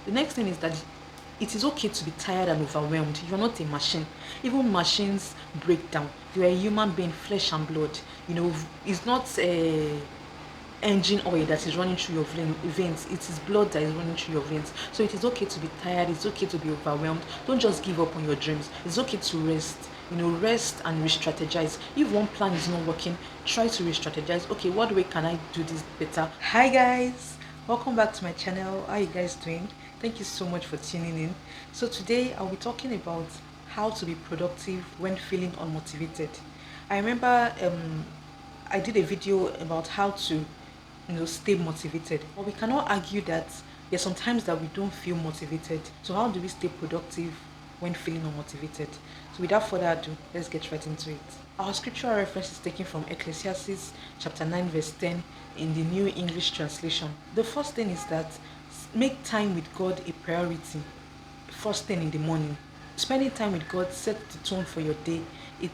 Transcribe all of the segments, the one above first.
The next thing is that it is okay to be tired and overwhelmed. You're not a machine. Even machines break down. You're a human being, flesh and blood. It's not a engine oil that is running through your veins. It is blood that is running through your veins. So it is okay to be tired. It's okay to be overwhelmed. Don't just give up on your dreams. It's okay to rest. Rest and re-strategize. If one plan is not working, try to re-strategize. Okay, what way can I do this better? Hi guys, welcome back to my channel. How are you guys doing? Thank you so much for tuning in. So today I'll be talking about how to be productive when feeling unmotivated. I remember I did a video about how to stay motivated, but we cannot argue that there's sometimes that we don't feel motivated. So how do we stay productive when feeling unmotivated? So without further ado, let's get right into it. Our scriptural reference is taken from Ecclesiastes chapter 9 verse 10 in the New English Translation. The first thing is that make time with God a priority first thing in the morning. Spending time with God sets the tone for your day. It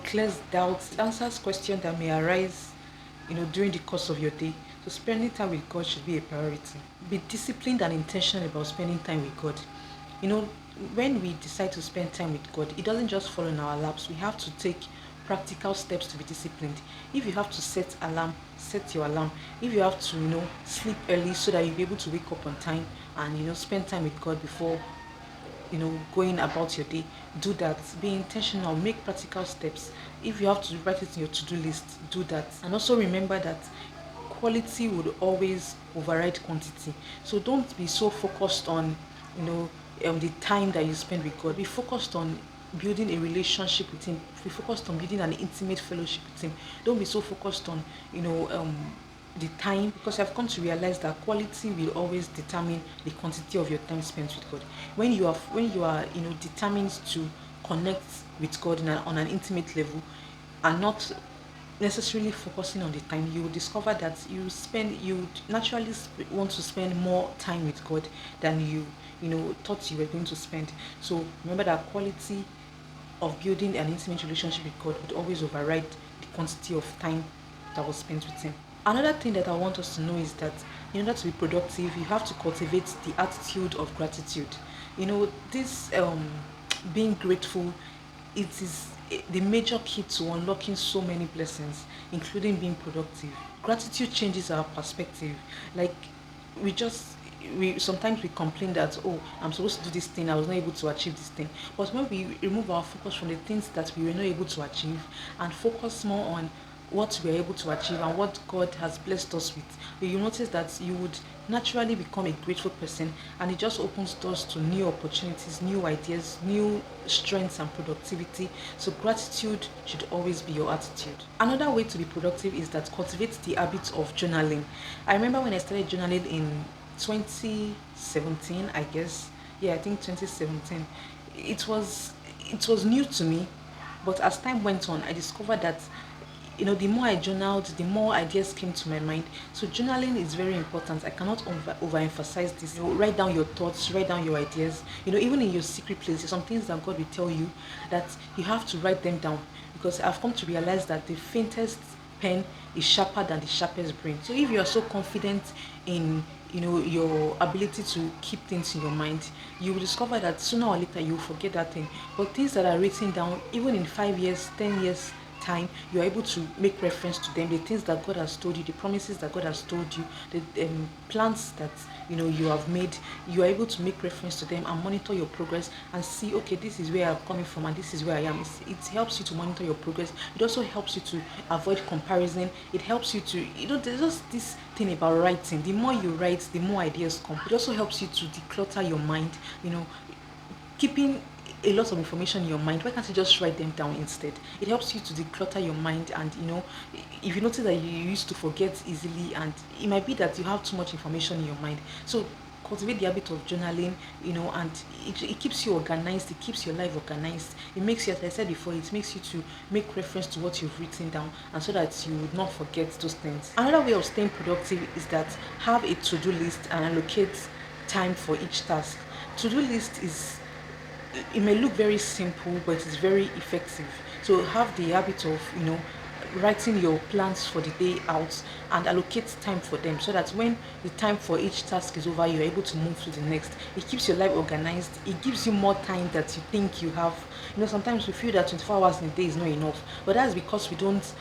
clears doubts, it answers questions that may arise during the course of your day. So spending time with God should be a priority. Be disciplined and intentional about spending time with God. When we decide to spend time with God, it doesn't just fall in our laps. We have to take practical steps to be disciplined. If you have to set alarm, set your alarm. If you have to sleep early so that you'll be able to wake up on time and spend time with God before going about your day, do that. Be intentional, make practical steps. If you have to write it in your to-do list, do that. And also remember that quality would always override quantity. So don't be so focused on the time that you spend with God. Be focused on building a relationship with Him. Be focused on building an intimate fellowship with Him. Don't be so focused on the time, because I've come to realize that quality will always determine the quantity of your time spent with God. When you are determined to connect with God on an intimate level and not necessarily focusing on the time, you will discover that you naturally want to spend more time with God than you thought you were going to spend. So remember that quality of building an intimate relationship with God would always override the quantity of time that was spent with Him. Another thing that I want us to know is that in order to be productive, you have to cultivate the attitude of gratitude. This being grateful, it is the major key to unlocking so many blessings, including being productive. Gratitude changes our perspective. Like we just we sometimes we complain that, oh, I'm supposed to do this thing, I was not able to achieve this thing. But when we remove our focus from the things that we were not able to achieve and focus more on what we are able to achieve and what God has blessed us with, you notice that you would naturally become a grateful person, and it just opens doors to new opportunities, new ideas, new strengths and productivity. So gratitude should always be your attitude. Another way to be productive is that cultivate the habit of journaling. I remember when I started journaling in 2017, I guess. Yeah, I think 2017. It was new to me, but as time went on, I discovered that the more I journaled, the more ideas came to my mind. So journaling is very important. I cannot overemphasize this. Write down your thoughts, write down your ideas. Even in your secret place, there's some things that God will tell you that you have to write them down, because I've come to realize that the faintest pen is sharper than the sharpest brain. So if you are so confident in your ability to keep things in your mind, you will discover that sooner or later you will forget that thing. But things that are written down, even in 5 years, 10 years time, you are able to make reference to them. The things that God has told you, the promises that God has told you, the plans that you have made, you are able to make reference to them and monitor your progress and see, okay, this is where I'm coming from and this is where I am. It helps you to monitor your progress. It also helps you to avoid comparison. It helps you to there's just this thing about writing. The more you write, the more ideas come. It also helps you to declutter your mind. Keeping a lot of information in your mind, why can't you just write them down instead? It helps you to declutter your mind, and if you notice that you used to forget easily, and it might be that you have too much information in your mind. So cultivate the habit of journaling, and it keeps you organized, it keeps your life organized. It makes you, as I said before, it makes you to make reference to what you've written down, and so that you would not forget those things. Another way of staying productive is that have a to-do list and allocate time for each task. To-do list it may look very simple, but it's very effective. So have the habit of writing your plans for the day out and allocate time for them, so that when the time for each task is over, you're able to move to the next. It keeps your life organized. It gives you more time that you think you have. Sometimes we feel that 24 hours in a day is not enough, but that's because we don't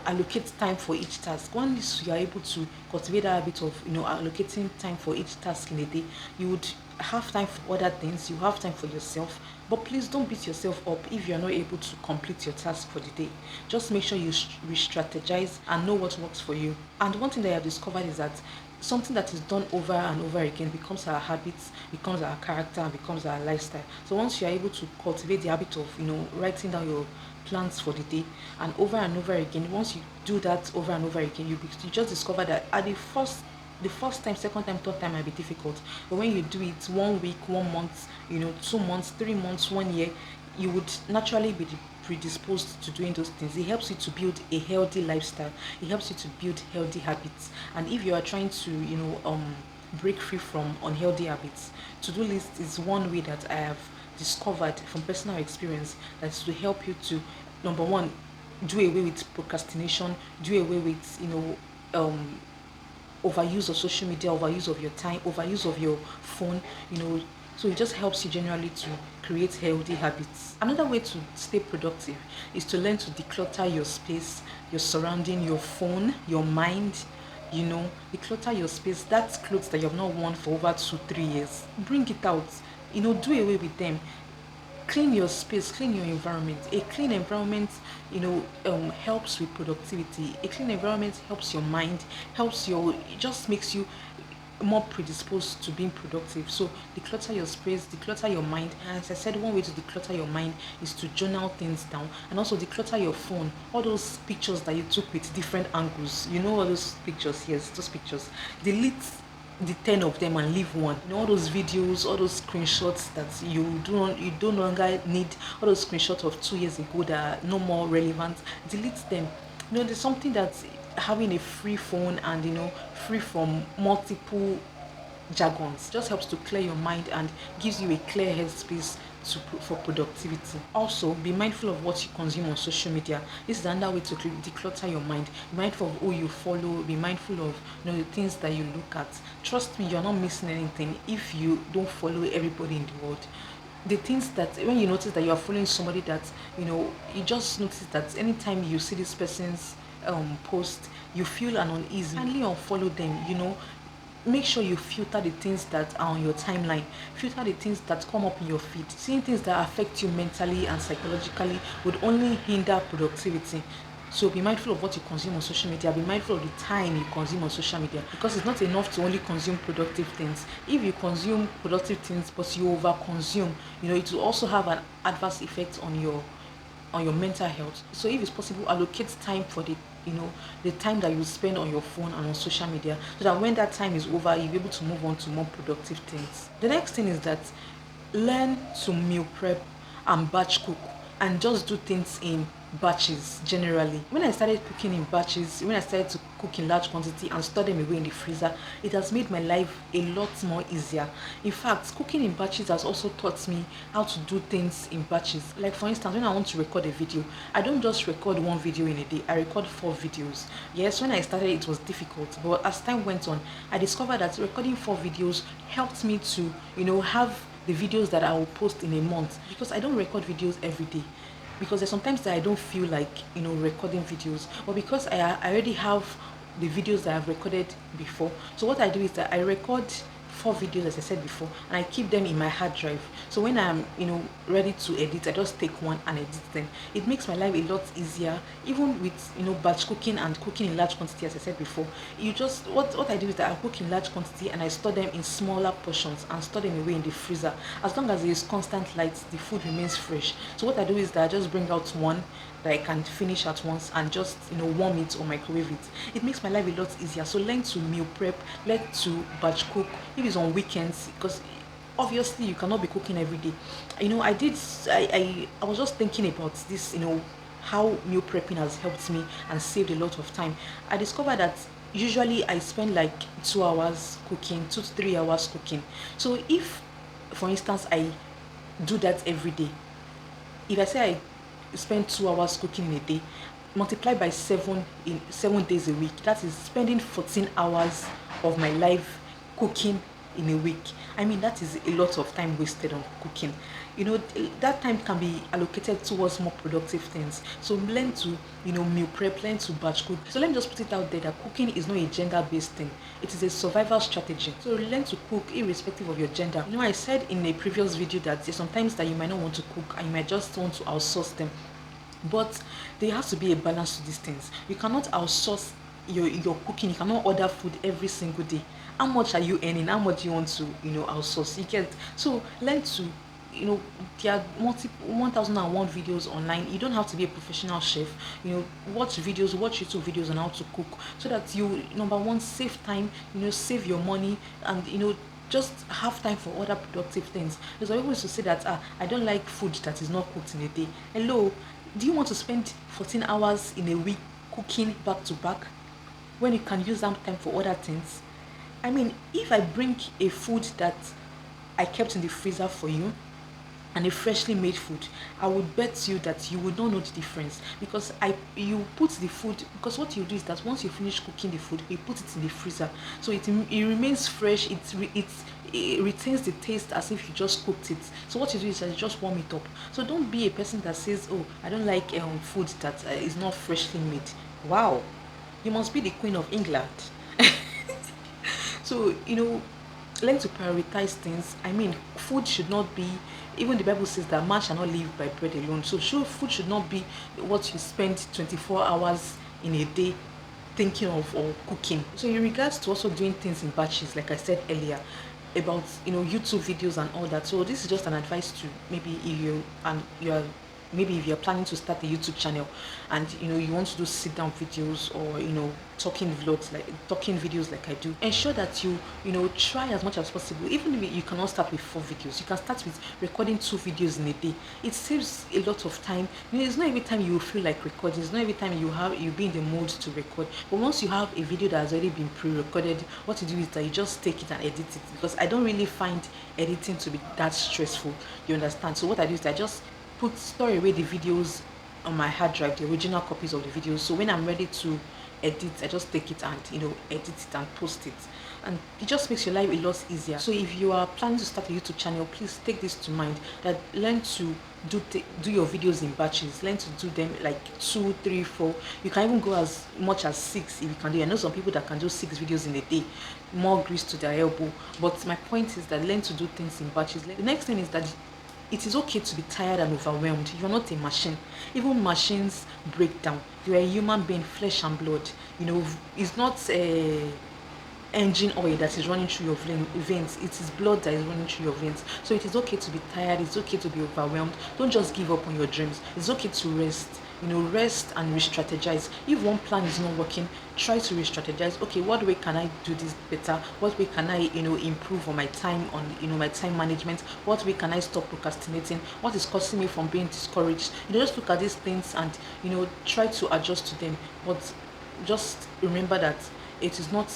allocate time for each task. Once you are able to cultivate that habit of allocating time for each task in a day, you would have time for other things. You have time for yourself. But please don't beat yourself up if you're not able to complete your task for the day. Just make sure you re-strategize and know what works for you. And one thing that I have discovered is that something that is done over and over again becomes our habits, becomes our character, and becomes our lifestyle. So once you are able to cultivate the habit of writing down your plans for the day and over again, once you do that over and over again, you just discover that at the first time, second time, third time might be difficult. But when you do it 1 week, 1 month, 2 months, 3 months, 1 year, you would naturally be predisposed to doing those things. It helps you to build a healthy lifestyle. It helps you to build healthy habits. And if you are trying to, break free from unhealthy habits, to-do list is one way that I have discovered from personal experience that's to help you to, number one, do away with procrastination, do away with, overuse of social media, overuse of your time, overuse of your phone, so it just helps you generally to create healthy habits. Another way to stay productive is to learn to declutter your space, your surrounding, your phone, your mind. Declutter your space. That's clothes that you have not worn for over 2 3 years. Bring it out. Do away with them. Clean your space, clean your environment. A clean environment helps with productivity. A clean environment helps your mind, it just makes you more predisposed to being productive. So declutter your space, declutter your mind. And as I said, one way to declutter your mind is to journal things down, and also declutter your phone. All those pictures that you took with different angles, all those pictures, yes, those pictures. Delete the 10 of them and leave one. All those videos, all those screenshots that you don't longer need, all those screenshots of 2 years ago that are no more relevant, delete them. There's something that having a free phone and free from multiple jargons just helps to clear your mind and gives you a clear headspace for productivity. Also, be mindful of what you consume on social media. This is another way to declutter your mind. Be mindful of who you follow. Be mindful of the things that you look at. Trust me, you're not missing anything if you don't follow everybody in the world. The things that when you notice that you are following somebody that you just notice that anytime you see this person's post, you feel an uneasy, kindly unfollow them. Make sure you filter the things that are on your timeline, filter the things that come up in your feed. Seeing things that affect you mentally and psychologically would only hinder productivity. So be mindful of what you consume on social media. Be mindful of the time you consume on social media, because it's not enough to only consume productive things. If you consume productive things but you over consume, it will also have an adverse effect on your mental health. So if it's possible, allocate time for the time that you spend on your phone and on social media, so that when that time is over, you'll be able to move on to more productive things. The next thing is that learn to meal prep and batch cook, and just do things in batches generally. When I started cooking in batches, when I started to cook in large quantity and store them away in the freezer, it has made my life a lot more easier. In fact, cooking in batches has also taught me how to do things in batches. Like for instance, when I want to record a video, I don't just record one video in a day, I record 4 videos. Yes, when I started it was difficult, but as time went on, I discovered that recording 4 videos helped me to have the videos that I will post in a month, because I don't record videos every day, because there's sometimes that I don't feel like recording videos, but because I already have the videos that I've recorded before. So what I do is that I record 4 videos, as I said before, and I keep them in my hard drive. So when I'm ready to edit, I just take one and edit them. It makes my life a lot easier, even with batch cooking and cooking in large quantity, as I said before. You just what I do is that I cook in large quantity and I store them in smaller portions and store them away in the freezer. As long as there is constant light, the food remains fresh. So what I do is that I just bring out one that I can finish at once and just warm it or microwave it. It makes my life a lot easier. So learn to meal prep, learn to batch cook if it's on weekends, because obviously you cannot be cooking every day. I was just thinking about this, how meal prepping has helped me and saved a lot of time. I discovered that usually I spend like 2 hours cooking, 2 to 3 hours cooking. So if, for instance, I do that every day, if I say I spend 2 hours cooking in a day, multiply by 7 days a week. That is spending 14 hours of my life cooking in a week. I mean, that is a lot of time wasted on cooking. That time can be allocated towards more productive things. So learn to, meal prep, learn to batch cook. So let me just put it out there that cooking is not a gender-based thing. It is a survival strategy. So learn to cook irrespective of your gender. I said in a previous video that there's sometimes that you might not want to cook and you might just want to outsource them. But there has to be a balance to these things. You cannot outsource your cooking. You cannot order food every single day. How much are you earning? How much do you want to outsource? You get. So learn to, there are multiple 1001 videos online. You don't have to be a professional chef. Watch YouTube videos on how to cook, so that you, number one, save time, save your money, and just have time for other productive things. Because I always say that I don't like food that is not cooked in a day. Hello, do you want to spend 14 hours in a week cooking back to back when you can use that time for other things? I mean, if I bring a food that I kept in the freezer for you and a freshly made food, I would bet you that you would not know the difference, because you put the food, because what you do is that once you finish cooking the food, you put it in the freezer, so it remains fresh. It retains the taste as if you just cooked it. So what you do is that you just warm it up. So don't be a person that says, oh, I don't like food that is not freshly made. Wow, you must be the Queen of England. So learn to prioritize things. I mean, food should not be, even the Bible says that man shall not live by bread alone. So food should not be what you spend 24 hours in a day thinking of or cooking. So in regards to also doing things in batches, like I said earlier, about YouTube videos and all that. So this is just an advice to maybe if you're planning to start a YouTube channel and you want to do sit down videos or talking videos like I do. Ensure that you try as much as possible. Even if you cannot start with 4 videos, you can start with recording 2 videos in a day. It saves a lot of time. It's not every time you feel like recording. It's not every time you be in the mood to record. But once you have a video that has already been pre-recorded, what you do is that you just take it and edit it, because I don't really find editing to be that stressful. You understand? So what I do is I just store away the videos on my hard drive, the original copies of the videos. So when I'm ready to edit, I just take it and edit it and post it, and it just makes your life a lot easier. So if you are planning to start a YouTube channel, please take this to mind, that learn to do your videos in batches. Learn to do them like 2, 3, 4. You can even go as much as 6 if you can do. I know some people that can do 6 videos in a day. More grease to their elbow. But my point is that learn to do things in batches. The next thing is that it is okay to be tired and overwhelmed. You're not a machine. Even machines break down. You're a human being, flesh and blood. It's not a engine oil that is running through your veins. It is blood that is running through your veins. So it is okay to be tired. It's okay to be overwhelmed. Don't just give up on your dreams. It's okay to rest. Rest and re-strategize. If one plan is not working, try to re-strategize. Okay, what way can I do this better? What way can I improve on my time, on my time management? What way can I stop procrastinating? What is causing me from being discouraged? Just look at these things and try to adjust to them. But just remember that it is not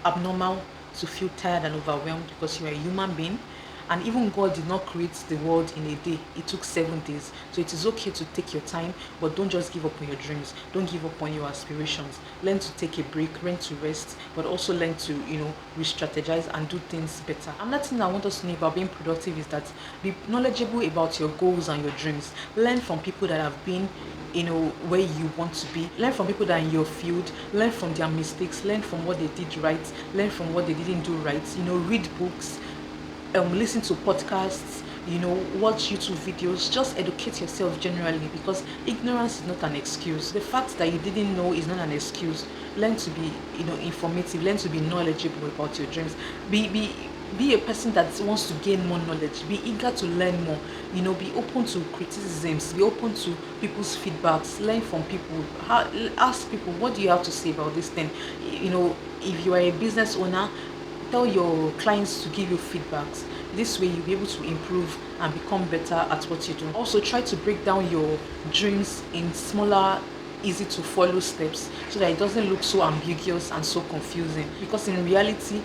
abnormal to feel tired and overwhelmed, because you are a human being. And even God did not create the world in a day. It took 7 days. So it is okay to take your time, but don't just give up on your dreams. Don't give up on your aspirations. Learn to take a break, learn to rest, but also learn to, re-strategize and do things better. Another thing I want us to know about being productive is that be knowledgeable about your goals and your dreams. Learn from people that have been where you want to be. Learn from people that are in your field. Learn from their mistakes. Learn from what they did right. Learn from what they didn't do right. Read books. Listen to podcasts, watch YouTube videos. Just educate yourself generally, because ignorance is not an excuse. The fact that you didn't know is not an excuse. Learn to be informative. Learn to be knowledgeable about your dreams. Be a person that wants to gain more knowledge. Be eager to learn more. Be open to criticisms. Be open to people's feedbacks. Learn from people. Ask people, what do you have to say about this thing? If you are a business owner, tell your clients to give you feedbacks. This way you'll be able to improve and become better at what you do. Also, try to break down your dreams in smaller, easy to follow steps, so that it doesn't look so ambiguous and so confusing. Because in reality,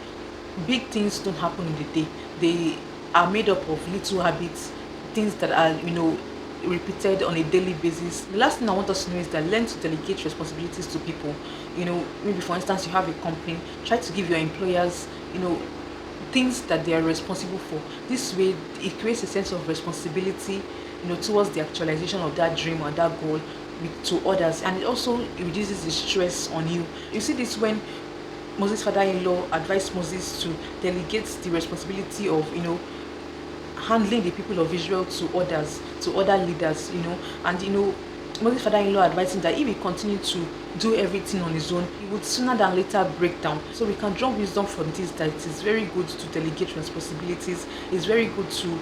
big things don't happen in the day. They are made up of little habits, things that are repeated on a daily basis. The last thing I want us to know is that learn to delegate responsibilities to people. Maybe for instance, you have a company, try to give your employers, things that they are responsible for. This way, it creates a sense of responsibility, towards the actualization of that dream or that goal to others, and it also reduces the stress on you. You see this when Moses' father-in-law advised Moses to delegate the responsibility of, handling the people of Israel to others, to other leaders, and Moses' father-in-law advised him that if he continued to do everything on his own, he would sooner than later break down. So we can draw wisdom from this, that it is very good to delegate responsibilities. It's very good to,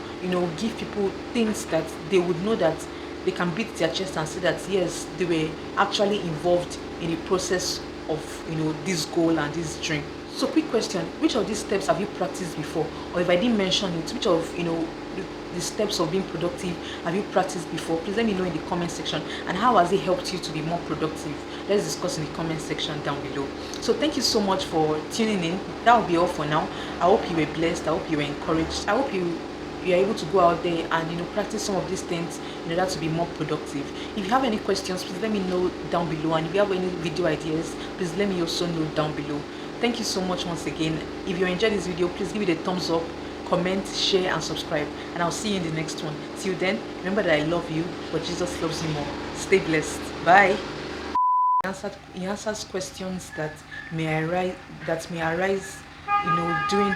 give people things that they would know that they can beat their chest and say that yes, they were actually involved in the process of, this goal and this dream. So quick question, which of these steps have you practiced before? Or if I didn't mention it, which of the steps of being productive have you practiced before? Please let me know in the comment section. And how has it helped you to be more productive? Let's discuss in the comment section down below. So thank you so much for tuning in. That will be all for now. I hope you were blessed. I hope you were encouraged. I hope you're able to go out there and practice some of these things in order to be more productive. If you have any questions, please let me know down below. And if you have any video ideas, please let me also know down below. Thank you so much once again. If you enjoyed this video, please give it a thumbs up, comment, share, and subscribe. And I'll see you in the next one. Till then, remember that I love you, but Jesus loves you more. Stay blessed. Bye. He answers questions that may arise, during